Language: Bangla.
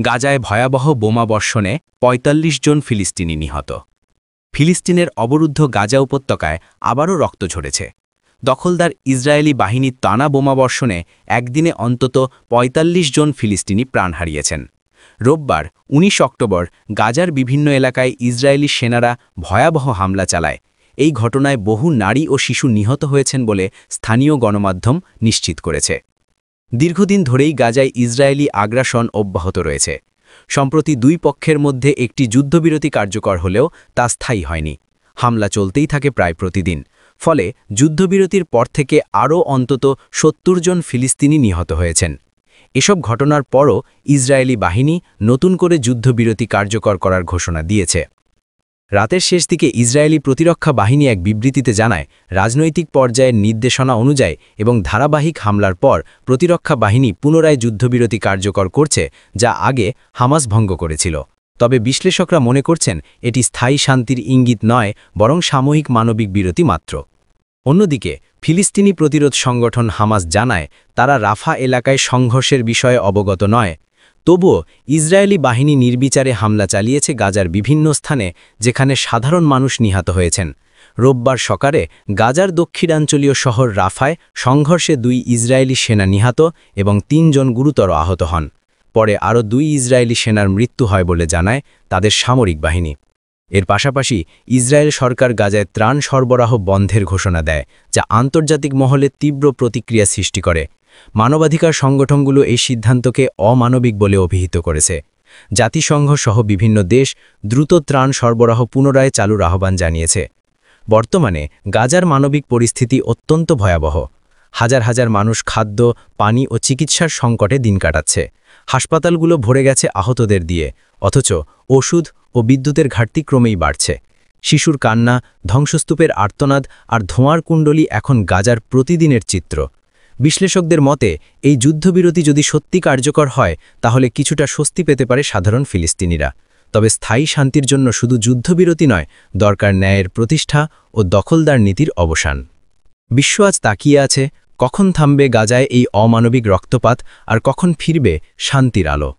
গাজায় ভয়াবহ বোমাবর্ষণে ৪৫ জন ফিলিস্তিনি নিহত। ফিলিস্তিনের অবরুদ্ধ গাজা উপত্যকায় আবারও রক্ত ঝরেছে। দখলদার ইসরায়েলি বাহিনীর টানা বোমাবর্ষণে একদিনে অন্তত ৪৫ জন ফিলিস্তিনি প্রাণ হারিয়েছেন। রোববার ১৯ অক্টোবর গাজার বিভিন্ন এলাকায় ইসরায়েলি সেনারা ভয়াবহ হামলা চালায়। এই ঘটনায় বহু নারী ও শিশু নিহত হয়েছেন বলে স্থানীয় গণমাধ্যম নিশ্চিত করেছে। দীর্ঘদিন ধরেই গাজায় ইসরায়েলি আগ্রাসন অব্যাহত রয়েছে। সম্প্রতি দুই পক্ষের মধ্যে একটি যুদ্ধবিরতি কার্যকর হলেও তা স্থায়ী হয়নি। হামলা চলতেই থাকে প্রায় প্রতিদিন। ফলে যুদ্ধবিরতির পর থেকে আরও অন্তত ৭০ জন ফিলিস্তিনি নিহত হয়েছেন। এসব ঘটনার পরও ইসরায়েলি বাহিনী নতুন করে যুদ্ধবিরতি কার্যকর করার ঘোষণা দিয়েছে। রাতের শেষ দিকে ইসরায়েলি প্রতিরক্ষা বাহিনী এক বিবৃতিতে জানায়, রাজনৈতিক পর্যায়ের নির্দেশনা অনুযায়ী এবং ধারাবাহিক হামলার পর প্রতিরক্ষা বাহিনী পুনরায় যুদ্ধবিরতি কার্যকর করছে, যা আগে হামাস ভঙ্গ করেছিল। তবে বিশ্লেষকরা মনে করছেন এটি স্থায়ী শান্তির ইঙ্গিত নয়, বরং সাময়িক মানবিক বিরতি মাত্র। অন্যদিকে ফিলিস্তিনি প্রতিরোধ সংগঠন হামাস জানায়, তারা রাফা এলাকায় সংঘর্ষের বিষয়ে অবগত নয়। তবুও ইসরায়েলি বাহিনী নির্বিচারে হামলা চালিয়েছে গাজার বিভিন্ন স্থানে, যেখানে সাধারণ মানুষ নিহত হয়েছেন। রোববার সকালে গাজার দক্ষিণাঞ্চলীয় শহর রাফায় সংঘর্ষে ২ ইসরায়েলি সেনা নিহত এবং ৩ জন গুরুতর আহত হন। পরে আরও ২ ইসরায়েলি সেনার মৃত্যু হয় বলে জানায় তাদের সামরিক বাহিনী। এর পাশাপাশি ইসরায়েল সরকার গাজায় ত্রাণ সরবরাহ বন্ধের ঘোষণা দেয়, যা আন্তর্জাতিক মহলে তীব্র প্রতিক্রিয়া সৃষ্টি করে। মানবাধিকার সংগঠনগুলো এই সিদ্ধান্তকে অমানবিক বলে অভিহিত করেছে। জাতিসংঘ সহ বিভিন্ন দেশ দ্রুত ত্রাণ সরবরাহ পুনরায় চালুর আহ্বান জানিয়েছে। বর্তমানে গাজার মানবিক পরিস্থিতি অত্যন্ত ভয়াবহ। হাজার হাজার মানুষ খাদ্য, পানি ও চিকিৎসার সংকটে দিন কাটাচ্ছে। হাসপাতালগুলো ভরে গেছে আহতদের দিয়ে, অথচ ওষুধ ও বিদ্যুতের ঘাটতি ক্রমেই বাড়ছে। শিশুর কান্না, ধ্বংসস্তূপের আর্তনাদ আর ধোঁয়ার কুণ্ডলী এখন গাজার প্রতিদিনের চিত্র। বিশ্লেষকদের মতে, এই যুদ্ধবিরতি যদি সত্যি কার্যকর হয়, তাহলে কিছুটা স্বস্তি পেতে পারে সাধারণ ফিলিস্তিনিরা। তবে স্থায়ী শান্তির জন্য শুধু যুদ্ধবিরতি নয়, দরকার ন্যায়ের প্রতিষ্ঠা ও দখলদার নীতির অবসান। বিশ্ব আজ তাকিয়ে আছে, কখন থামবে গাজায় এই অমানবিক রক্তপাত আর কখন ফিরবে শান্তির আলো।